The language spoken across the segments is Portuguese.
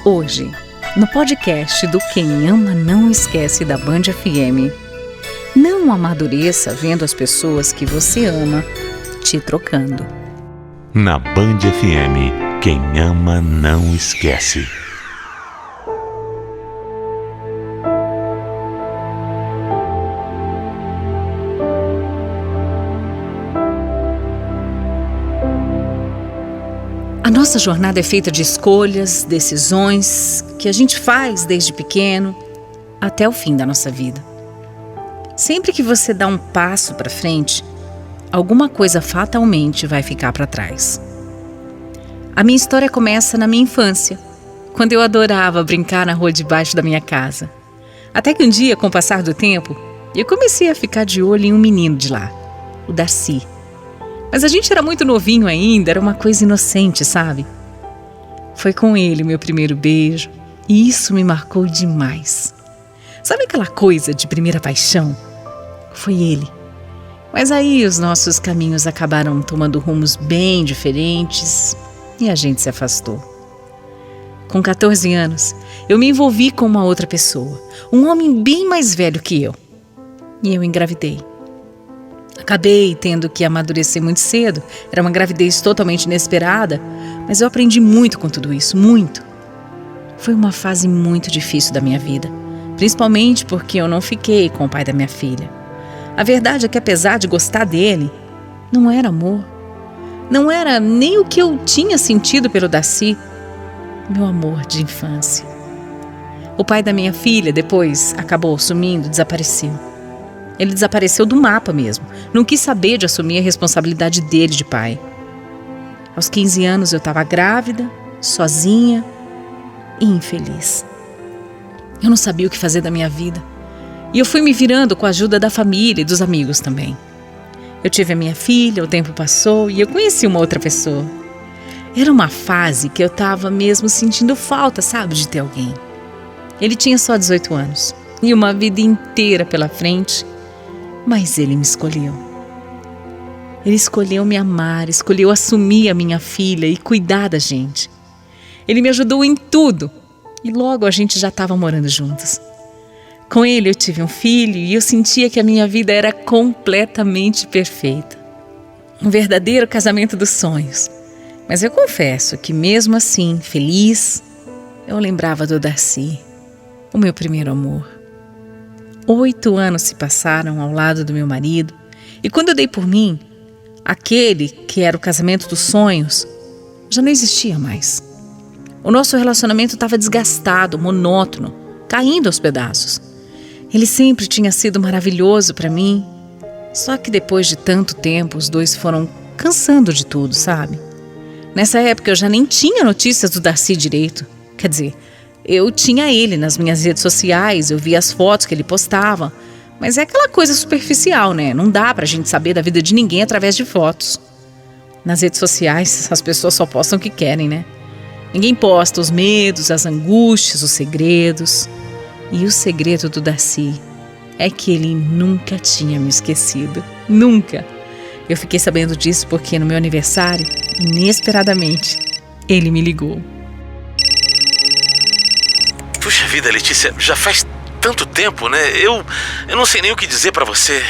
Hoje, no podcast do Quem Ama Não Esquece da Band FM. Não amadureça vendo as pessoas que você ama te trocando. Na Band FM, quem ama não esquece. A nossa jornada é feita de escolhas, decisões que a gente faz desde pequeno até o fim da nossa vida. Sempre que você dá um passo para frente, alguma coisa fatalmente vai ficar para trás. A minha história começa na minha infância, quando eu adorava brincar na rua debaixo da minha casa. Até que um dia, com o passar do tempo, eu comecei a ficar de olho em um menino de lá, o Darcy. Mas a gente era muito novinho ainda, era uma coisa inocente, sabe? Foi com ele o meu primeiro beijo, e isso me marcou demais. Sabe aquela coisa de primeira paixão? Foi ele. Mas aí os nossos caminhos acabaram tomando rumos bem diferentes e a gente se afastou. Com 14 anos, eu me envolvi com uma outra pessoa, um homem bem mais velho que eu. E eu engravidei. Acabei tendo que amadurecer muito cedo, era uma gravidez totalmente inesperada, mas eu aprendi muito com tudo isso, muito. Foi uma fase muito difícil da minha vida, principalmente porque eu não fiquei com o pai da minha filha. A verdade é que apesar de gostar dele, não era amor. Não era nem o que eu tinha sentido pelo Darcy, meu amor de infância. O pai da minha filha depois acabou sumindo, desapareceu. Ele desapareceu do mapa mesmo. Não quis saber de assumir a responsabilidade dele de pai. Aos 15 anos eu estava grávida, sozinha e infeliz. Eu não sabia o que fazer da minha vida. E eu fui me virando com a ajuda da família e dos amigos também. Eu tive a minha filha, o tempo passou e eu conheci uma outra pessoa. Era uma fase que eu estava mesmo sentindo falta, sabe, de ter alguém. Ele tinha só 18 anos e uma vida inteira pela frente. Mas ele me escolheu. Ele escolheu me amar, escolheu assumir a minha filha e cuidar da gente. Ele me ajudou em tudo e logo a gente já estava morando juntos. Com ele eu tive um filho e eu sentia que a minha vida era completamente perfeita. Um verdadeiro casamento dos sonhos. Mas eu confesso que mesmo assim, feliz, eu lembrava do Darcy, o meu primeiro amor. 8 anos se passaram ao lado do meu marido e quando eu dei por mim, aquele que era o casamento dos sonhos já não existia mais. O nosso relacionamento estava desgastado, monótono, caindo aos pedaços. Ele sempre tinha sido maravilhoso para mim, só que depois de tanto tempo os dois foram cansando de tudo, sabe? Nessa época eu já nem tinha notícias do Darcy direito, quer dizer, eu tinha ele nas minhas redes sociais, eu via as fotos que ele postava, mas é aquela coisa superficial, né? Não dá pra gente saber da vida de ninguém através de fotos. Nas redes sociais, as pessoas só postam o que querem, né? Ninguém posta os medos, as angústias, os segredos. E o segredo do Darcy é que ele nunca tinha me esquecido. Nunca! Eu fiquei sabendo disso porque no meu aniversário, inesperadamente, ele me ligou. Puxa vida, Letícia, já faz tanto tempo, né? Eu não sei nem o que dizer pra você.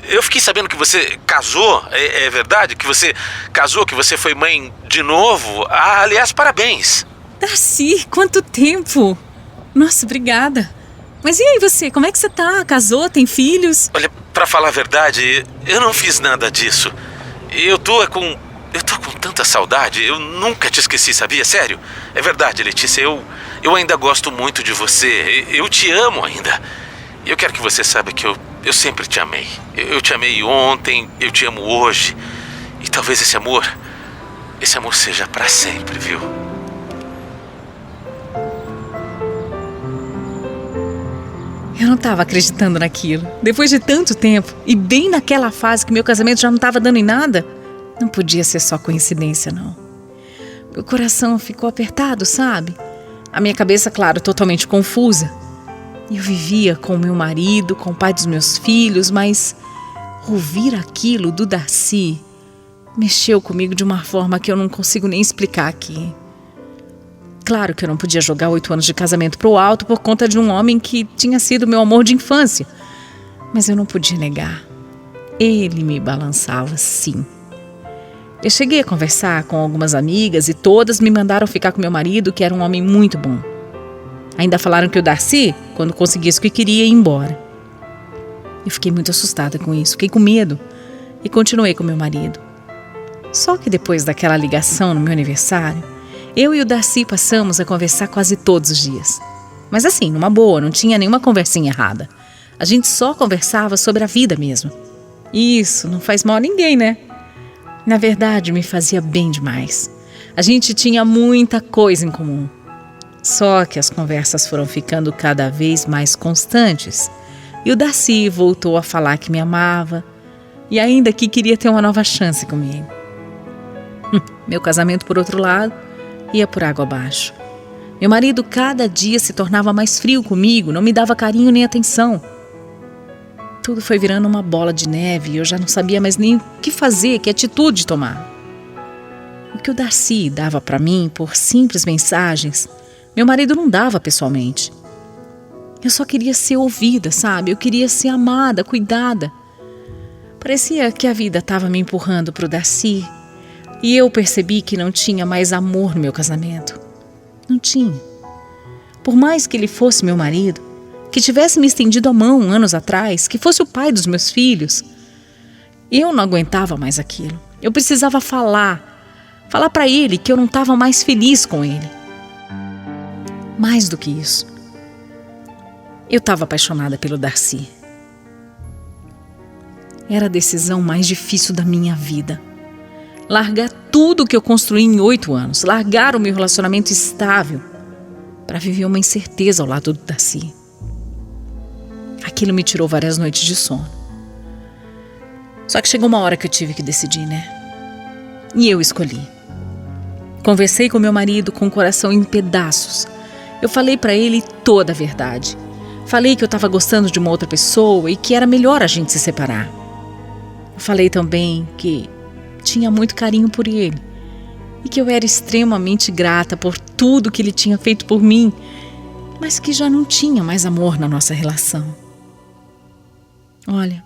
Eu fiquei sabendo que você casou, é verdade? Que você casou, que você foi mãe de novo? Ah, aliás, parabéns. Darcy, quanto tempo! Nossa, obrigada. Mas e aí você, como é que você tá? Casou, tem filhos? Olha, pra falar a verdade, eu não fiz nada disso. Eu tô com tanta saudade, eu nunca te esqueci, sabia? Sério? É verdade, Letícia, eu ainda gosto muito de você, eu te amo ainda. Eu quero que você saiba que eu sempre te amei. Eu te amei ontem, eu te amo hoje. E talvez esse amor seja pra sempre, viu? Eu não estava acreditando naquilo. Depois de tanto tempo, e bem naquela fase que meu casamento já não estava dando em nada, não podia ser só coincidência, não. Meu coração ficou apertado, sabe? A minha cabeça, claro, totalmente confusa. Eu vivia com o meu marido, com o pai dos meus filhos, mas ouvir aquilo do Darcy mexeu comigo de uma forma que eu não consigo nem explicar aqui. Claro que eu não podia jogar 8 anos de casamento pro alto por conta de um homem que tinha sido meu amor de infância. Mas eu não podia negar. Ele me balançava, sim. Eu cheguei a conversar com algumas amigas e todas me mandaram ficar com meu marido, que era um homem muito bom. Ainda falaram que o Darcy, quando conseguisse o que queria, ia embora. Eu fiquei muito assustada com isso, fiquei com medo e continuei com meu marido. Só que depois daquela ligação no meu aniversário, eu e o Darcy passamos a conversar quase todos os dias. Mas assim, numa boa, não tinha nenhuma conversinha errada. A gente só conversava sobre a vida mesmo. E isso não faz mal a ninguém, né? Na verdade, me fazia bem demais. A gente tinha muita coisa em comum. Só que as conversas foram ficando cada vez mais constantes. E o Darcy voltou a falar que me amava e ainda que queria ter uma nova chance comigo. Meu casamento, por outro lado, ia por água abaixo. Meu marido cada dia se tornava mais frio comigo, não me dava carinho nem atenção. Tudo foi virando uma bola de neve e eu já não sabia mais nem o que fazer, que atitude tomar. O que o Darcy dava para mim por simples mensagens, meu marido não dava pessoalmente. Eu só queria ser ouvida, sabe? Eu queria ser amada, cuidada. Parecia que a vida estava me empurrando para o Darcy. E eu percebi que não tinha mais amor no meu casamento. Não tinha. Por mais que ele fosse meu marido, que tivesse me estendido a mão anos atrás, que fosse o pai dos meus filhos, eu não aguentava mais aquilo. Eu precisava falar para ele que eu não estava mais feliz com ele. Mais do que isso, eu estava apaixonada pelo Darcy. Era a decisão mais difícil da minha vida. Largar tudo que eu construí em 8 anos, largar o meu relacionamento estável para viver uma incerteza ao lado do Darcy. Aquilo me tirou várias noites de sono. Só que chegou uma hora que eu tive que decidir, né? E eu escolhi. Conversei com meu marido com o coração em pedaços. Eu falei para ele toda a verdade. Falei que eu estava gostando de uma outra pessoa e que era melhor a gente se separar. Eu falei também que tinha muito carinho por ele e que eu era extremamente grata por tudo que ele tinha feito por mim, mas que já não tinha mais amor na nossa relação. Olha,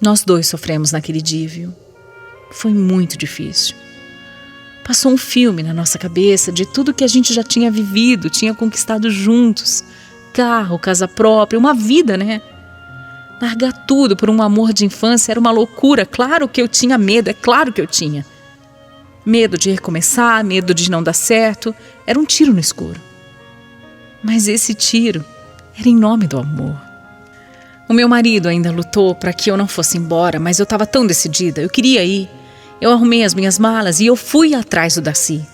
nós 2 sofremos naquele dia, viu? Foi muito difícil. Passou um filme na nossa cabeça de tudo que a gente já tinha vivido, tinha conquistado juntos. Carro, casa própria, uma vida, né? Largar tudo por um amor de infância era uma loucura. Claro que eu tinha medo, é claro que eu tinha. Medo de recomeçar, medo de não dar certo. Era um tiro no escuro. Mas esse tiro era em nome do amor. O meu marido ainda lutou para que eu não fosse embora, mas eu estava tão decidida, eu queria ir. Eu arrumei as minhas malas e eu fui atrás do Darcy.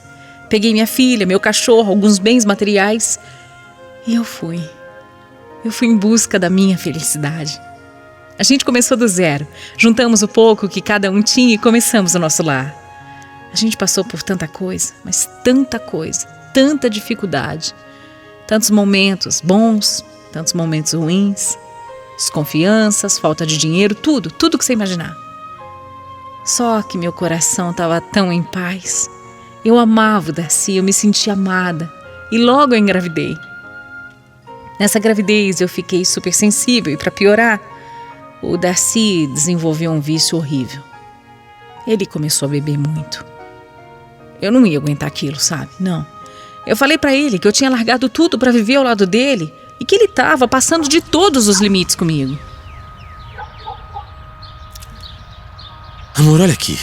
Peguei minha filha, meu cachorro, alguns bens materiais e eu fui. Eu fui em busca da minha felicidade. A gente começou do zero, juntamos o pouco que cada um tinha e começamos o nosso lar. A gente passou por tanta coisa, mas tanta coisa, tanta dificuldade. Tantos momentos bons, tantos momentos ruins, desconfianças, falta de dinheiro, tudo que você imaginar. Só que meu coração estava tão em paz. Eu amava o Darcy, eu me sentia amada e logo eu engravidei. Nessa gravidez eu fiquei super sensível e para piorar, o Darcy desenvolveu um vício horrível. Ele começou a beber muito. Eu não ia aguentar aquilo, sabe? Não. Eu falei pra ele que eu tinha largado tudo pra viver ao lado dele e que ele estava passando de todos os limites comigo. Amor, olha aqui.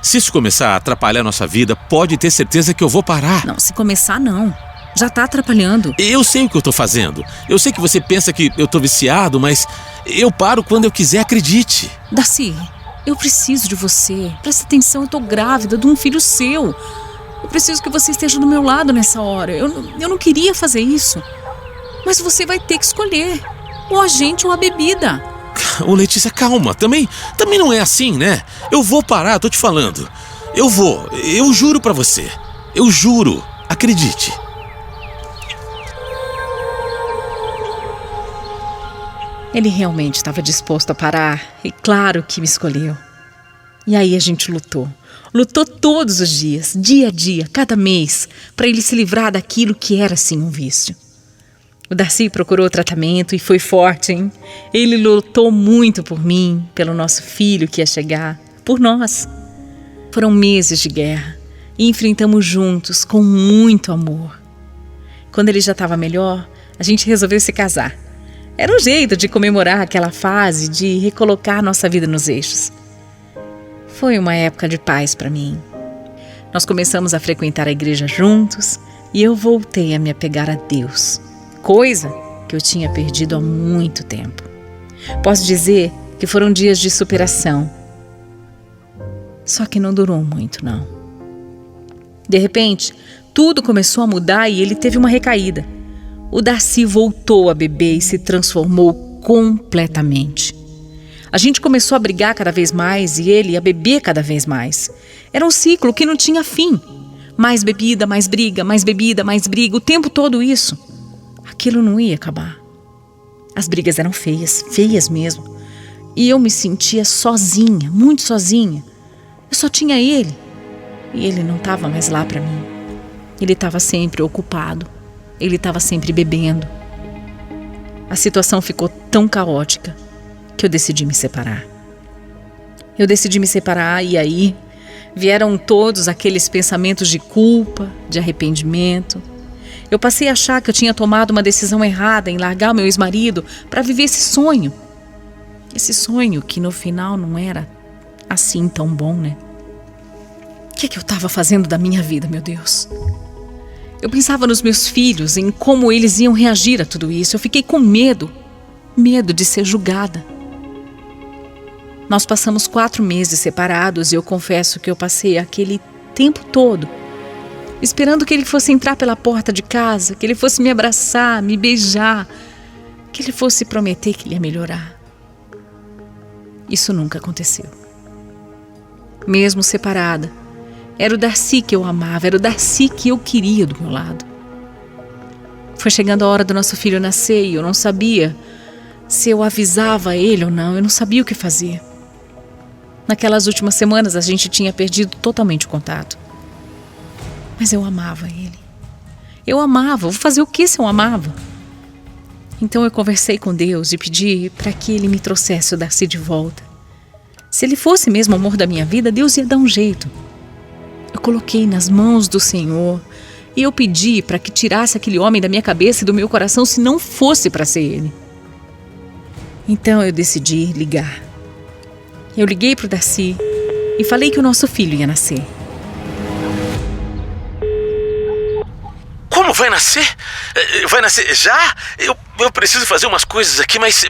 Se isso começar a atrapalhar a nossa vida, pode ter certeza que eu vou parar. Não, se começar não. Já tá atrapalhando. Eu sei o que eu tô fazendo. Eu sei que você pensa que eu tô viciado, mas eu paro quando eu quiser, acredite. Darcy, eu preciso de você. Presta atenção, eu tô grávida de um filho seu. Eu preciso que você esteja do meu lado nessa hora. Eu não queria fazer isso. Mas você vai ter que escolher. Ou a gente ou a bebida. Ô Letícia, calma. Também não é assim, né? Eu vou parar, tô te falando. Eu juro pra você. Eu juro. Acredite. Ele realmente estava disposto a parar e claro que me escolheu. E aí a gente lutou. Lutou todos os dias, dia a dia, cada mês, para ele se livrar daquilo que era sim um vício. O Darcy procurou tratamento e foi forte, hein? Ele lutou muito por mim, pelo nosso filho que ia chegar, por nós. Foram meses de guerra e enfrentamos juntos com muito amor. Quando ele já estava melhor, a gente resolveu se casar. Era um jeito de comemorar aquela fase, de recolocar nossa vida nos eixos. Foi uma época de paz para mim. Nós começamos a frequentar a igreja juntos e eu voltei a me apegar a Deus, coisa que eu tinha perdido há muito tempo. Posso dizer que foram dias de superação. Só que não durou muito, não. De repente, tudo começou a mudar e ele teve uma recaída. O Darcy voltou a beber e se transformou completamente. A gente começou a brigar cada vez mais e ele a beber cada vez mais. Era um ciclo que não tinha fim. Mais bebida, mais briga, mais bebida, mais briga, o tempo todo isso. Aquilo não ia acabar. As brigas eram feias, feias mesmo. E eu me sentia sozinha, muito sozinha. Eu só tinha ele. E ele não estava mais lá para mim. Ele estava sempre ocupado. Ele estava sempre bebendo. A situação ficou tão caótica que eu decidi me separar. Eu decidi me separar e aí vieram todos aqueles pensamentos de culpa, de arrependimento. Eu passei a achar que eu tinha tomado uma decisão errada em largar o meu ex-marido para viver esse sonho. Esse sonho que no final não era assim tão bom, né? O que eu estava fazendo da minha vida, meu Deus? Eu pensava nos meus filhos, em como eles iam reagir a tudo isso. Eu fiquei com medo de ser julgada. Nós passamos 4 meses separados e eu confesso que eu passei aquele tempo todo esperando que ele fosse entrar pela porta de casa, que ele fosse me abraçar, me beijar, que ele fosse prometer que ele ia melhorar. Isso nunca aconteceu. Mesmo separada, era o Darcy que eu amava, era o Darcy que eu queria do meu lado. Foi chegando a hora do nosso filho nascer e eu não sabia se eu avisava ele ou não, eu não sabia o que fazer. Naquelas últimas semanas a gente tinha perdido totalmente o contato. Mas eu amava ele. Eu amava, vou fazer o que se eu amava? Então eu conversei com Deus e pedi para que Ele me trouxesse o Darcy de volta. Se ele fosse mesmo o amor da minha vida, Deus ia dar um jeito. Eu coloquei nas mãos do Senhor e eu pedi para que tirasse aquele homem da minha cabeça e do meu coração se não fosse para ser ele. Então eu decidi ligar. Eu liguei para o Darcy e falei que o nosso filho ia nascer. Como vai nascer? Vai nascer já? Eu preciso fazer umas coisas aqui, mas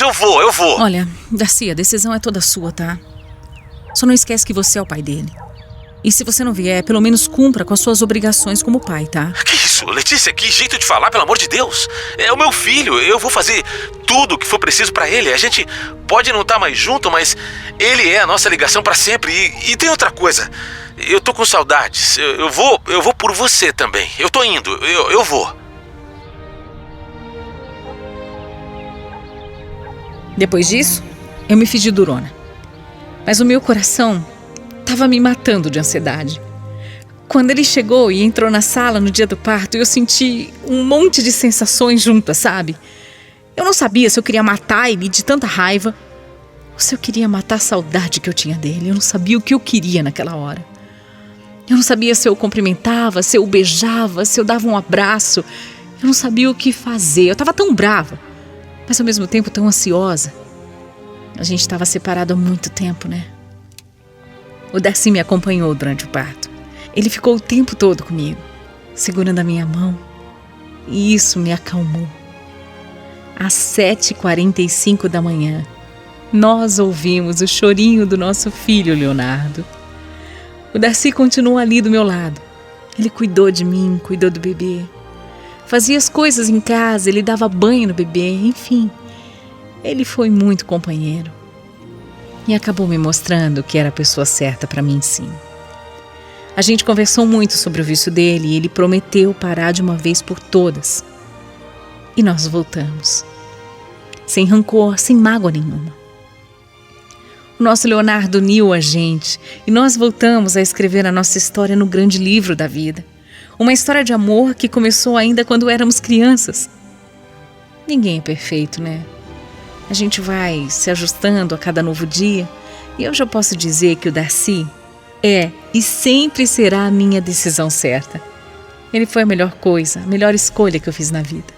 eu vou. Olha, Darcy, a decisão é toda sua, tá? Só não esquece que você é o pai dele. E se você não vier, pelo menos cumpra com as suas obrigações como pai, tá? Que isso, Letícia? Que jeito de falar, pelo amor de Deus. É o meu filho, eu vou fazer tudo o que for preciso pra ele. A gente pode não estar mais junto, mas ele é a nossa ligação pra sempre. E tem outra coisa, eu tô com saudades. Eu vou por você também. Eu tô indo, eu vou. Depois disso, eu me fiz de durona. Mas o meu coração estava me matando de ansiedade. Quando ele chegou e entrou na sala no dia do parto, eu senti um monte de sensações juntas, sabe? Eu não sabia se eu queria matar ele de tanta raiva ou se eu queria matar a saudade que eu tinha dele. Eu não sabia o que eu queria naquela hora. Eu não sabia se eu o cumprimentava, se eu o beijava, se eu dava um abraço. Eu não sabia o que fazer. Eu estava tão brava, mas ao mesmo tempo tão ansiosa. A gente estava separado há muito tempo, né? O Darcy me acompanhou durante o parto. Ele ficou o tempo todo comigo, segurando a minha mão. E isso me acalmou. Às 7h45 da manhã, nós ouvimos o chorinho do nosso filho, Leonardo. O Darcy continuou ali do meu lado. Ele cuidou de mim, cuidou do bebê. Fazia as coisas em casa, ele dava banho no bebê, enfim. Ele foi muito companheiro. E acabou me mostrando que era a pessoa certa para mim, sim. A gente conversou muito sobre o vício dele e ele prometeu parar de uma vez por todas. E nós voltamos. Sem rancor, sem mágoa nenhuma. O nosso Leonardo uniu a gente e nós voltamos a escrever a nossa história no grande livro da vida. Uma história de amor que começou ainda quando éramos crianças. Ninguém é perfeito, né? A gente vai se ajustando a cada novo dia e eu já posso dizer que o Darcy é e sempre será a minha decisão certa. Ele foi a melhor coisa, a melhor escolha que eu fiz na vida.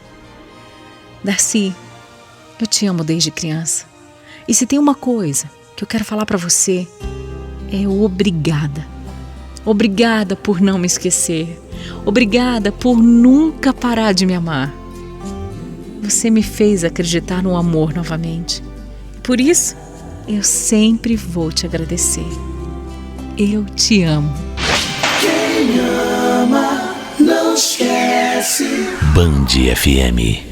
Darcy, eu te amo desde criança. E se tem uma coisa que eu quero falar pra você, é obrigada. Obrigada por não me esquecer. Obrigada por nunca parar de me amar. Você me fez acreditar no amor novamente. Por isso, eu sempre vou te agradecer. Eu te amo. Quem ama, não esquece. Band FM.